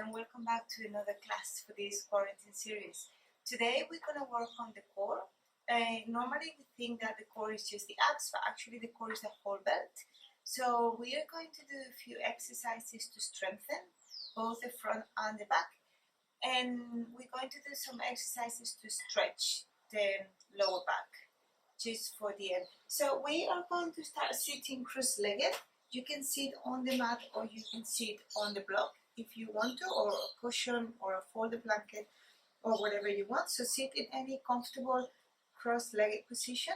and welcome back to another class for this quarantine series. Today we're going to work on the core. Normally we think that the core is just the abs, but actually the core is the whole belt. So we are going to do a few exercises to strengthen both the front and the back, and we're going to do some exercises to stretch the lower back just for the end. So we are going to start sitting cross-legged. You can sit on the mat or you can sit on the block if you want to, or a cushion or a folded blanket or whatever you want. So sit in any comfortable cross-legged position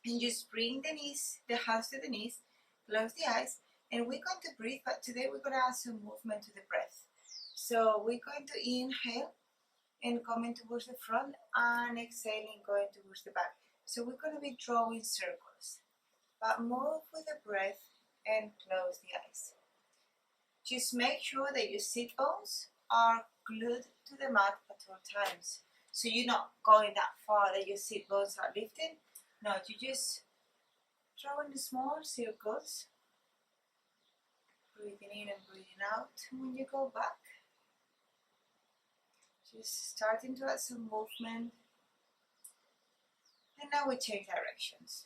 and just bring the knees, the hands to the knees, close the eyes, and we're going to breathe, but today we're going to add some movement to the breath. So we're going to inhale and coming towards the front and exhaling going towards the back. So we're going to be drawing circles, but move with the breath and close the eyes. Just make sure that your sit bones are glued to the mat at all times. So you're not going that far that your sit bones are lifting. No, you just drawing the small circles, breathing in and breathing out. When you go back, just starting to add some movement. And now we change directions.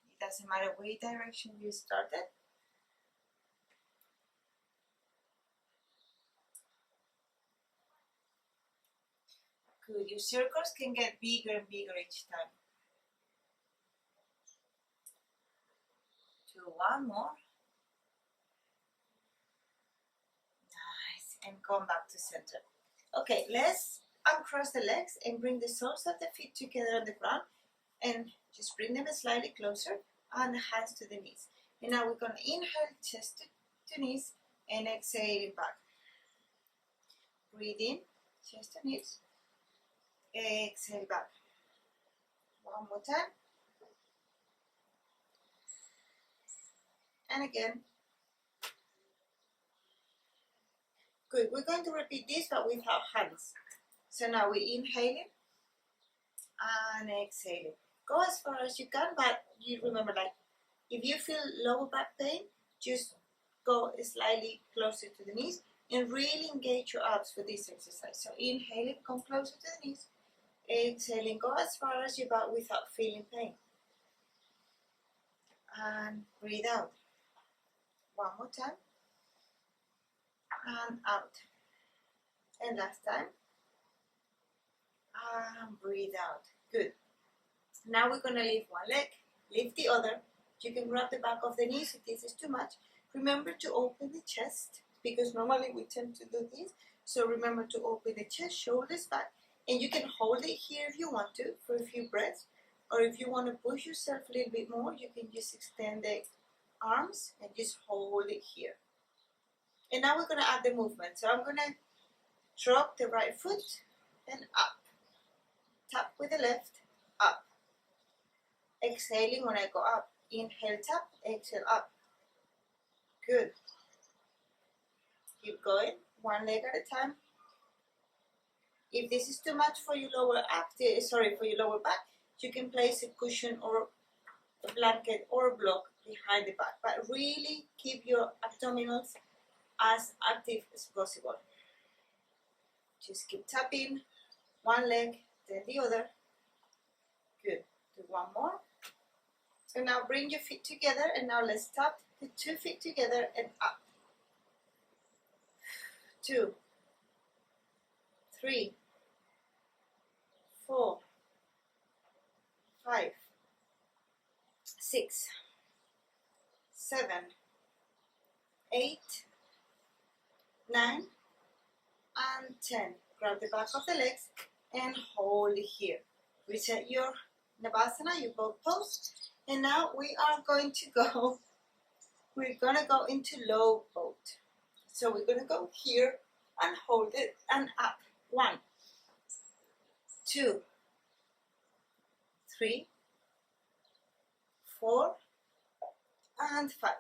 It doesn't matter which direction you started. Good. Your circles can get bigger and bigger each time. Do one more. Nice. And come back to center. Okay, let's uncross the legs and bring the soles of the feet together on the ground and just bring them slightly closer and the hands to the knees. And now we're going to inhale chest to knees and exhale back. Breathe in, chest to knees, exhale back. One more time. And again. Good, we're going to repeat this but without hands. So now we inhale and exhale. Go as far as you can, but you remember, like, if you feel lower back pain, just go slightly closer to the knees and really engage your abs for this exercise. So inhaling, come closer to the knees. Exhaling, go as far as your back without feeling pain. And breathe out. One more time. And out. And last time. And breathe out. Good. Now we're going to lift one leg, lift the other. You can grab the back of the knees if this is too much. Remember to open the chest, because normally we tend to do this. So remember to open the chest, shoulders back, and you can hold it here if you want to for a few breaths. Or if you want to push yourself a little bit more, you can just extend the arms and just hold it here. And now we're going to add the movement. So I'm going to drop the right foot and up. Tap with the left, up. Exhaling when I go up. Inhale, tap, exhale, up. Good. Keep going, one leg at a time. If this is too much for your lower for your lower back, you can place a cushion or a blanket or a block behind the back. But really keep your abdominals as active as possible. Just keep tapping, one leg, then the other. Good. Do one more. So now bring your feet together, and now let's tap the 2 feet together and up. 2, 3, 4, 5, 6, 7, 8, 9, and 10. Grab the back of the legs and hold it here. Reset your Navasana, your boat pose. And now we are going to go, we're going to go into low boat. So we're going to go here and hold it and up. 1, 2, 3, 4, and 5.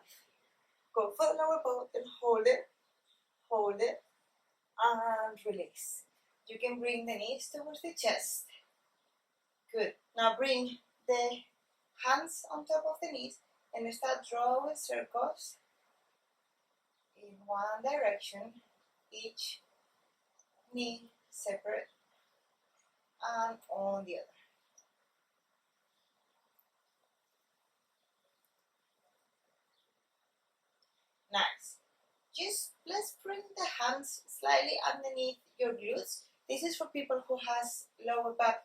Go for the lower boat and hold it, and release. You can bring the knees towards the chest. Good. Now bring the hands on top of the knees and start drawing circles in one direction. each knee separate and on the other. Nice. Just let's bring the hands slightly underneath your glutes. This is for people who has lower back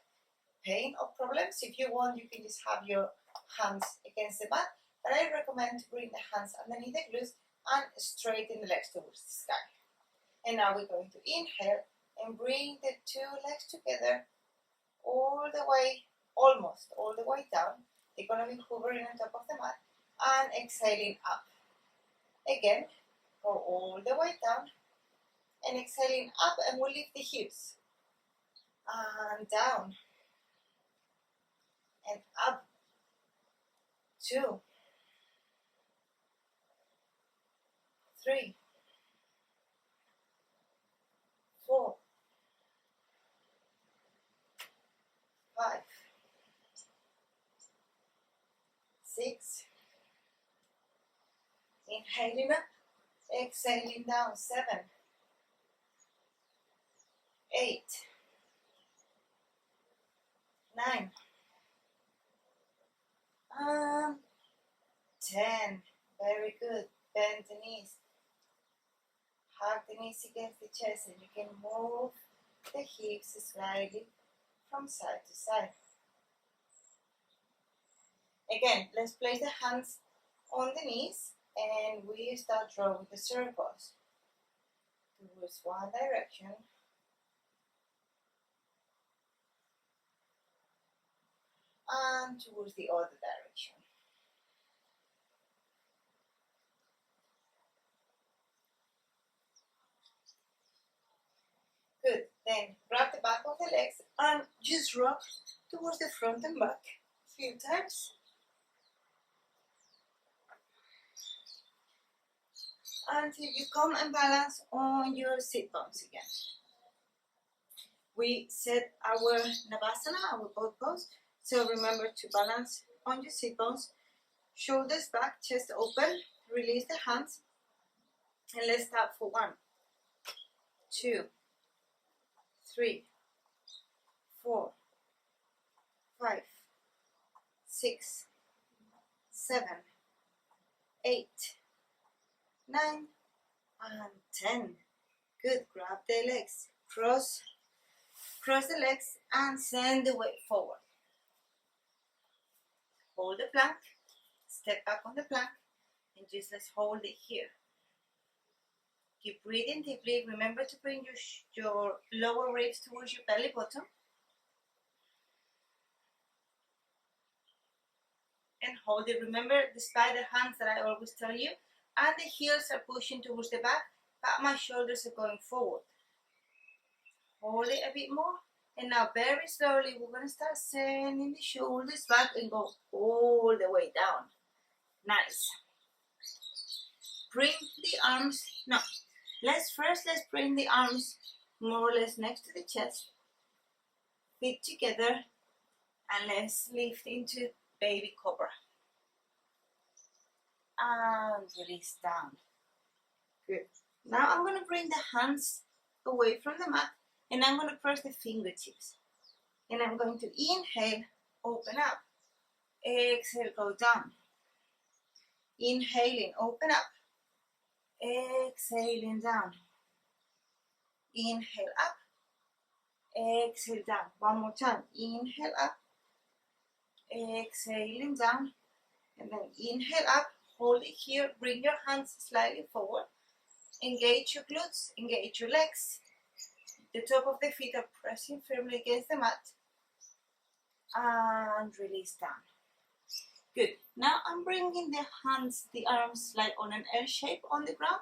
pain or problems. If you want, you can just have your hands against the mat, but I recommend to bring the hands underneath the glutes and straighten the legs towards the sky. And now we're going to inhale and bring the two legs together all the way, almost all the way down. They're going to be hovering on top of the mat and exhaling up. Again, go all the way down and exhaling up, and we'll lift the hips and down and up. 2, 3, 4, 5, 6. Inhaling up, exhaling down. 7, 8, 9, and 10. Very good. Bend the knees. Hug the knees against the chest, and you can move the hips slightly from side to side. Again, let's place the hands on the knees, and we start drawing the circles towards one direction and towards the other direction. Good. Then grab the back of the legs and just rock towards the front and back a few times. Until you come and balance on your sit bones again. We set our Navasana, our boat pose. So remember to balance on your sit bones, shoulders back, chest open, release the hands, and let's start for 1, 2, 3, 4, 5, 6, 7, 8, 9, and 10. Good. Grab the legs, cross the legs, and send the weight forward. Hold the plank, step back on the plank, and just let's hold it here. Keep breathing deeply. Remember to bring your lower ribs towards your belly button. And hold it. Remember, despite the hands that I always tell you, and the heels are pushing towards the back, but my shoulders are going forward. Hold it a bit more. And now very slowly, we're going to start sending the shoulders back and go all the way down. Nice. Bring the arms, let's bring the arms more or less next to the chest. Feet together, and let's lift into baby cobra. And release down. Good. Now I'm going to bring the hands away from the mat, and I'm going to press the fingertips. And I'm going to inhale, open up. Exhale, go down. Inhaling, open up. Exhaling down. Inhale up. Exhale down. One more time. Inhale up. Exhaling down. And then inhale up. Hold it here. Bring your hands slightly forward. Engage your glutes. Engage your legs. The top of the feet are pressing firmly against the mat. And release down. Good. Now I'm bringing the hands, the arms like on an L shape on the ground.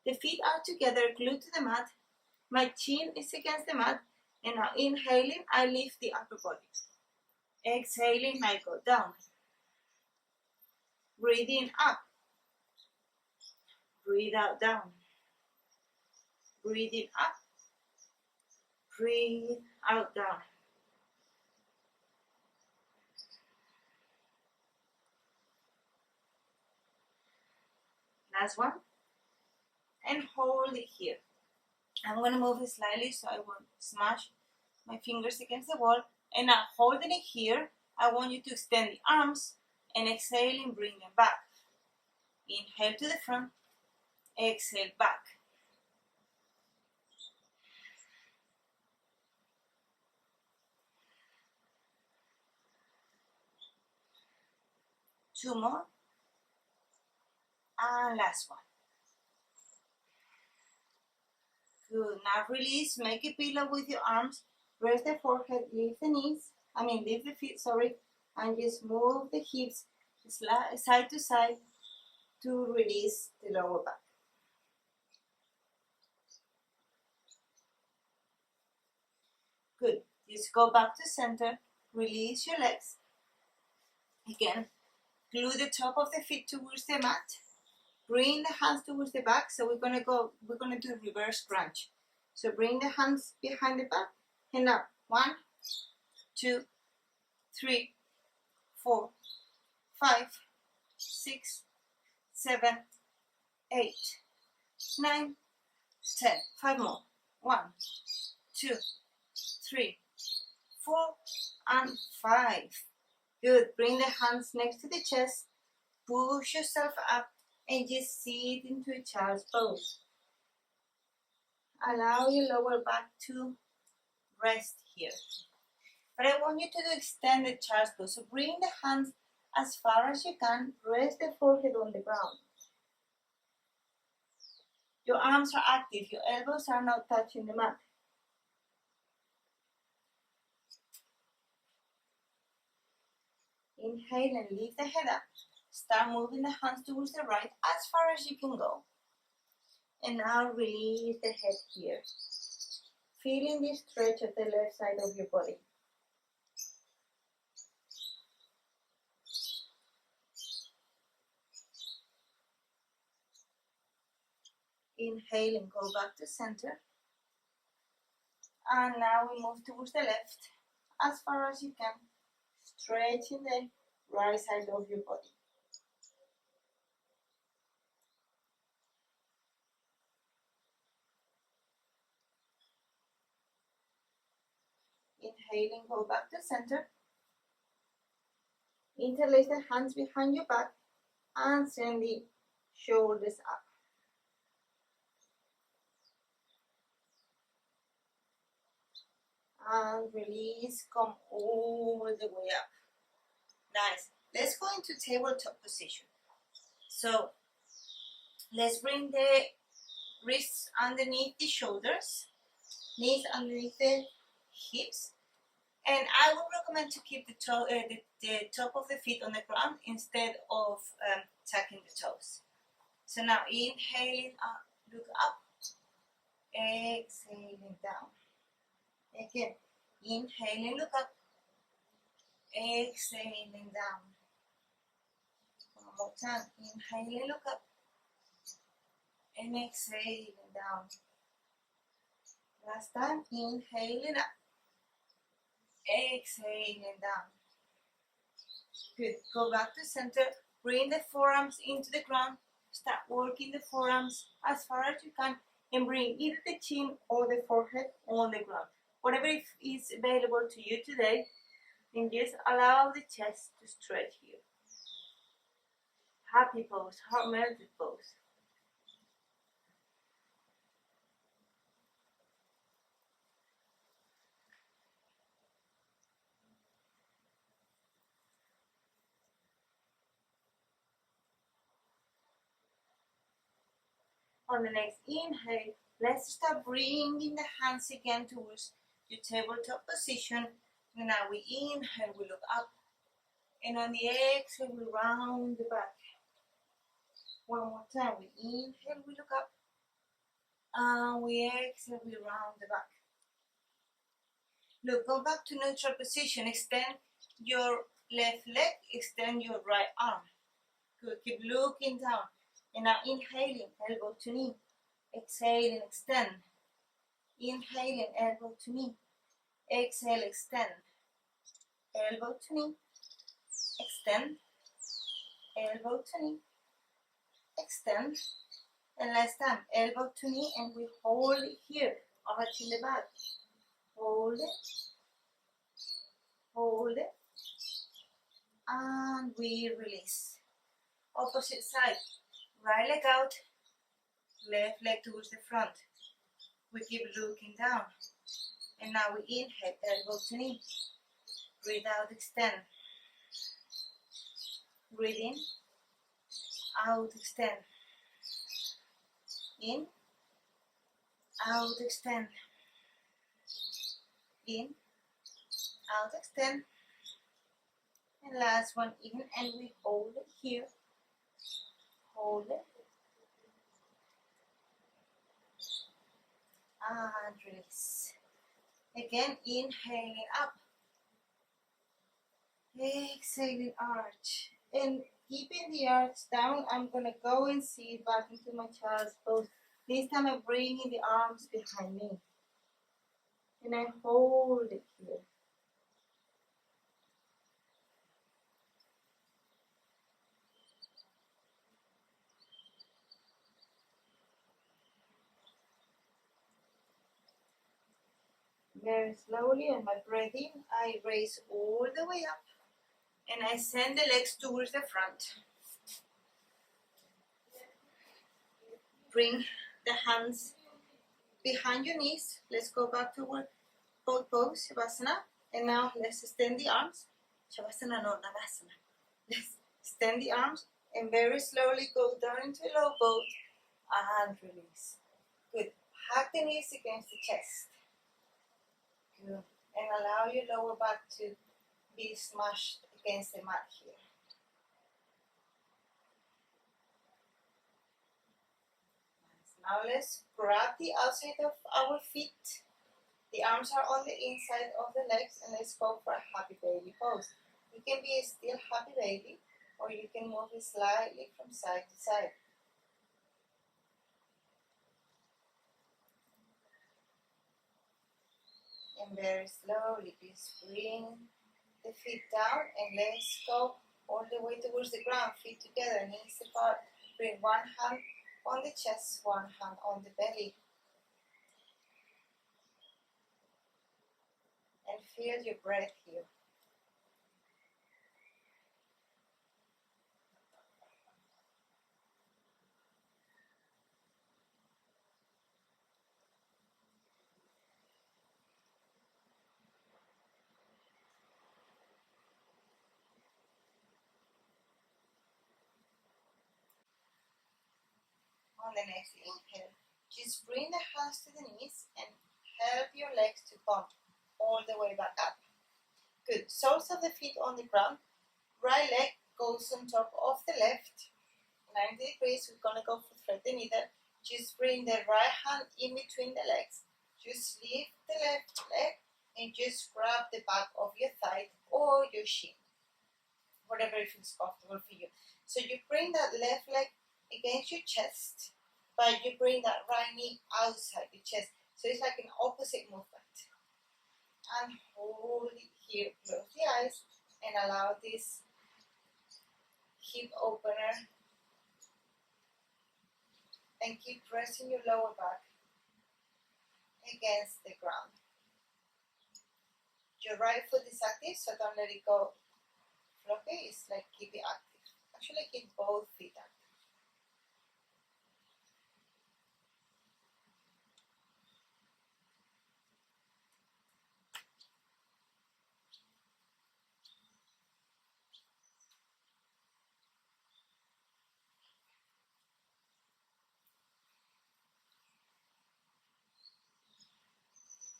The feet are together, glued to the mat. My chin is against the mat. And now inhaling, I lift the upper body. Exhaling, I go down. Breathing up. Breathe out, down. Breathing up. Breathe out, down. Last one. And hold it here. I'm going to move it slightly so I won't smash my fingers against the wall. And now holding it here, I want you to extend the arms and exhale and bring them back. Inhale to the front, exhale back. Two more. And last one. Good. Now release, make a pillow with your arms. Rest the forehead, lift the feet, and just move the hips side to side to release the lower back. Good. Just go back to center, release your legs. Again, glue the top of the feet towards the mat. Bring the hands towards the back. So we're gonna do reverse crunch. So bring the hands behind the back and up. 1, 2, 3, 4, 5, 6, 7, 8, 9, 10. 5 more. 1, 2, 3, 4, and 5. Good. Bring the hands next to the chest. Push yourself up and just sit into a child's pose. Allow your lower back to rest here. But I want you to do extended child's pose. So bring the hands as far as you can. Rest the forehead on the ground. Your arms are active. Your elbows are not touching the mat. Inhale and lift the head up. Start moving the hands towards the right as far as you can go. And now release the head here. Feeling the stretch of the left side of your body. Inhale and go back to center. And now we move towards the left as far as you can. Stretching the right side of your body. Inhaling, go back to center. Interlace the hands behind your back and send the shoulders up. And release, come all the way up. Nice. Let's go into tabletop position. So let's bring the wrists underneath the shoulders, knees underneath the hips, and I would recommend to keep the top of the feet on the ground instead of tucking the toes. So now inhaling up, look up, exhaling down. Again, inhaling, look up, exhaling down. One more time, inhaling, look up, and exhaling down. Last time, inhaling up, exhaling down. Good, go back to center, bring the forearms into the ground, start working the forearms as far as you can, and bring either the chin or the forehead on the ground. Whatever is available to you today, and just allow the chest to stretch here. Happy pose, heart melted pose. On the next inhale, let's start bringing the hands again towards your tabletop position. And now we inhale, we look up. And on the exhale, we round the back. One more time, we inhale, we look up. And we exhale, we round the back. Look, go back to neutral position. Extend your left leg, extend your right arm. Good, keep looking down. And now inhaling, elbow to knee. Exhaling, extend. Inhaling, elbow to knee. Exhale, extend. Elbow to knee. Extend. Elbow to knee. Extend. And last time, elbow to knee, and we hold it here, arch in the back. Hold it, hold it, and we release. Opposite side, right leg out, left leg towards the front. We keep looking down. And now we inhale, elbow to knee. Breathe out, extend. Breathe in, out, extend. In, out, extend. In, out, extend. And last one, in, and we hold it here. Hold it. And release. Again, inhaling up. Exhaling, arch. And keeping the arch down, I'm going to go and sit back into my child's pose. This time I'm bringing the arms behind me. And I hold it here. Very slowly, and my breath in, I raise all the way up. And I send the legs towards the front. Bring the hands behind your knees. Let's go back to our boat pose, Shavasana. And now let's extend the arms. Shavasana, no, Navasana. Let's extend the arms and very slowly go down into a low boat and release. Good. Hug the knees against the chest. Good. And allow your lower back to be smashed against the mat here. Now let's grab the outside of our feet. The arms are on the inside of the legs, and let's go for a happy baby pose. You can be still happy baby, or you can move it slightly from side to side. And very slowly, just bring the feet down and let's go all the way towards the ground. Feet together, knees apart. Bring one hand on the chest, one hand on the belly. And feel your breath here. On the next inhale, just bring the hands to the knees and help your legs to come all the way back up. Good. Soles of the feet on the ground. Right leg goes on top of the left. 90 degrees. We're going to go for thread the needle. Just bring the right hand in between the legs. Just lift the left leg and just grab the back of your thigh or your shin. Whatever feels comfortable for you. So you bring that left leg against your chest, but you bring that right knee outside the chest. So it's like an opposite movement. And hold it here, close the eyes, and allow this hip opener. And keep pressing your lower back against the ground. Your right foot is active, so don't let it go floppy. It's like keep it active. Actually, keep both feet active.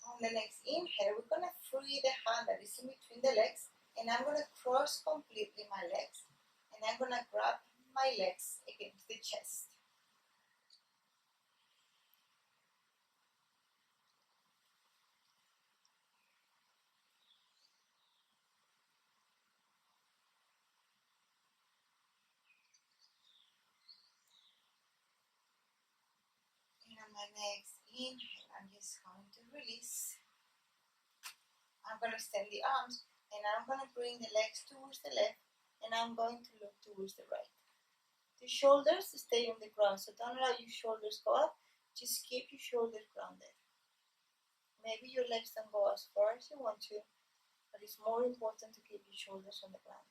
On the next inhale, we're going to free the hand that is in between the legs, and I'm going to cross completely my legs, and I'm going to grab my legs against the chest. And on my next inhale, I'm just going to release. I'm going to extend the arms, and I'm going to bring the legs towards the left, and I'm going to look towards the right. The shoulders stay on the ground, so don't allow your shoulders go up. Just keep your shoulders grounded. Maybe your legs don't go as far as you want to, but it's more important to keep your shoulders on the ground.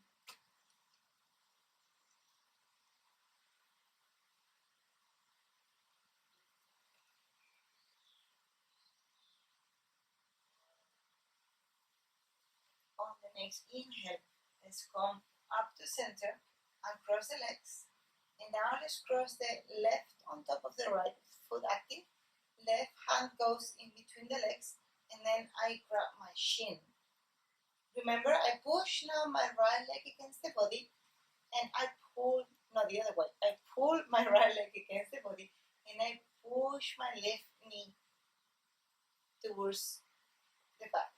On the next inhale, let's come up to center and cross the legs. And now let's cross the left on top of the right, foot active. Left hand goes in between the legs, and then I grab my shin. Remember, I push now my right leg against the body, and I pull, no, the other way. I pull my right leg against the body, and I push my left knee towards the back.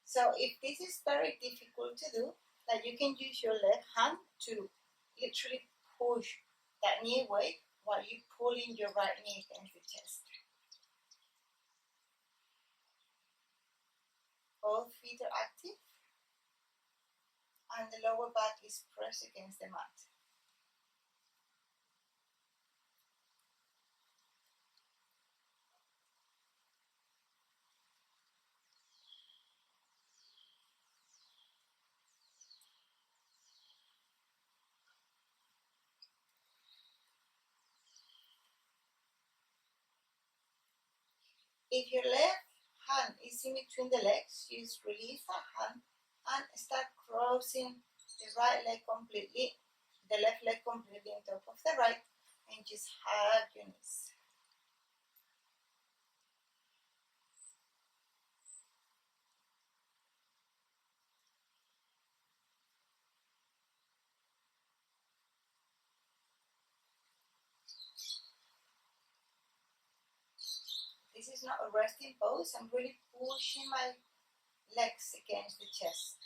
So if this is very difficult to do, like you can use your left hand to literally push that knee away while you're pulling your right knee against the chest. Both feet are active, and the lower back is pressed against the mat. If your left hand is in between the legs, just release that hand and start crossing the right leg completely, the left leg completely on top of the right, and just hug your knees. This is not a resting pose. I'm really pushing my legs against the chest.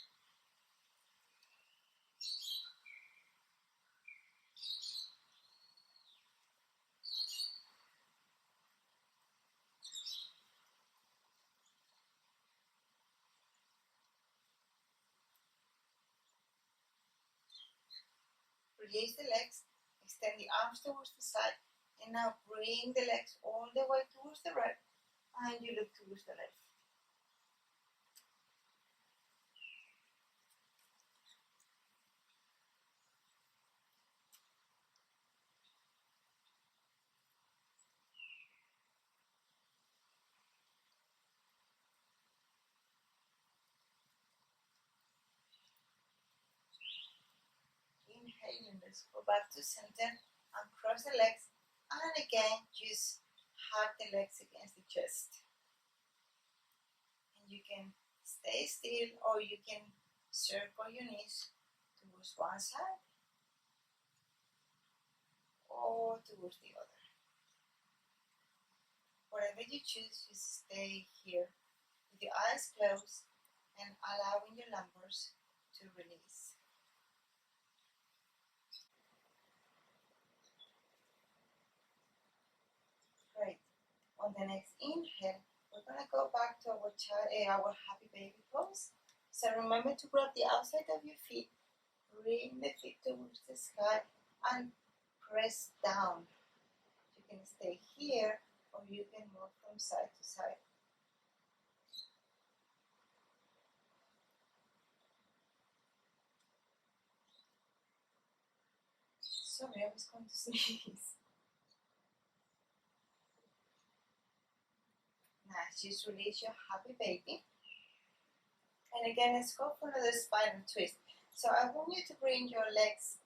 Release the legs, extend the arms towards the side, and now bring the legs all the way towards the right, and you look towards the left. Inhaling, let's go back to center and cross the legs, and again just hug the legs against the chest. And you can stay still, or you can circle your knees towards one side or towards the other. Whatever you choose, just stay here with your eyes closed and allowing your lumbars to release. Great. On the next inhale, we're going to go back to our happy baby pose. So remember to grab the outside of your feet, bring the feet towards the sky, and press down. You can stay here, or you can move from side to side. Sorry, I was going to sneeze. Now just release your happy baby. And again, let's go for another spinal twist. So I want you to bring your legs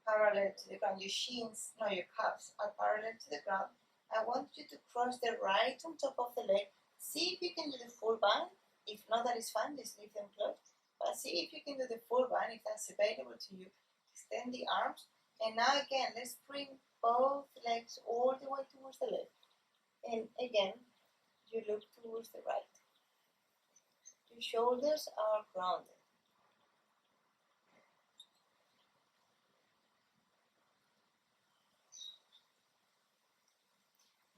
parallel to the ground. Your shins, no, your calves are parallel to the ground. I want you to cross the right on top of the leg. See if you can do the full bind. If not, that is fine, just leave them closed. But see if you can do the full bind, if that's available to you. Extend the arms. And now again, let's bring both legs all the way towards the left. And again, you look towards the right. Your shoulders are grounded.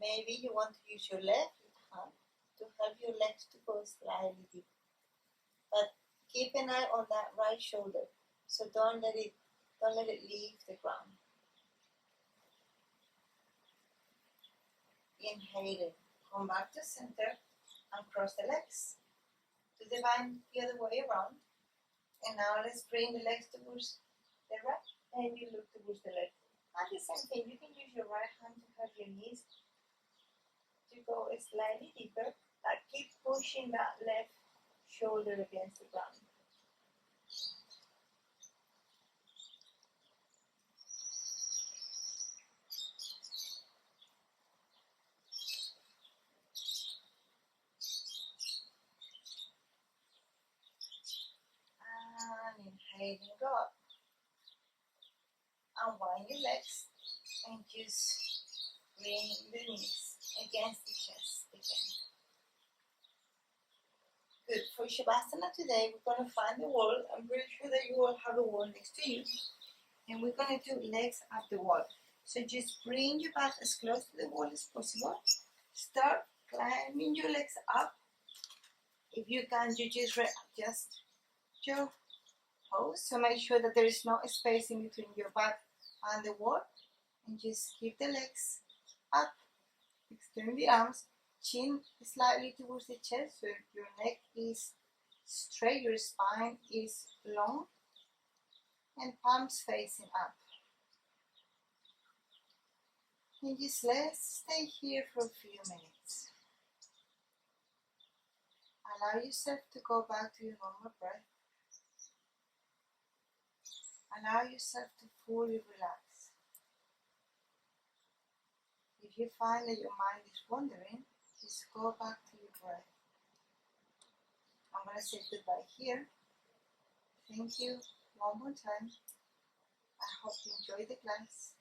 Maybe you want to use your left hand to help your legs to go slightly deep. But keep an eye on that right shoulder. So don't let it leave the ground. Inhaling. Come back to center and cross the legs. Do the bind the other way around. And now let's bring the legs towards the right and you look towards the left. At the same time, you can use your right hand to hug your knees to go slightly deeper. Like keep pushing that left shoulder against the ground. And inhaling, go up. Unwind your legs and just bring the knees against the chest again. Good. For Shavasana today, we're going to find the wall. I'm pretty sure that you will have a wall next to you. And we're going to do legs up the wall. So just bring your back as close to the wall as possible. Start climbing your legs up. If you can, you just readjust your pose. So make sure that there is no space in between your back and the wall. And just keep the legs up. Extend the arms. Chin slightly towards the chest, so your neck is straight, your spine is long, and palms facing up. And just let's stay here for a few minutes. Allow yourself to go back to your normal breath. Allow yourself to fully relax. If you find that your mind is wandering, just go back to your breath. I'm going to say goodbye here. Thank you one more time. I hope you enjoyed the class.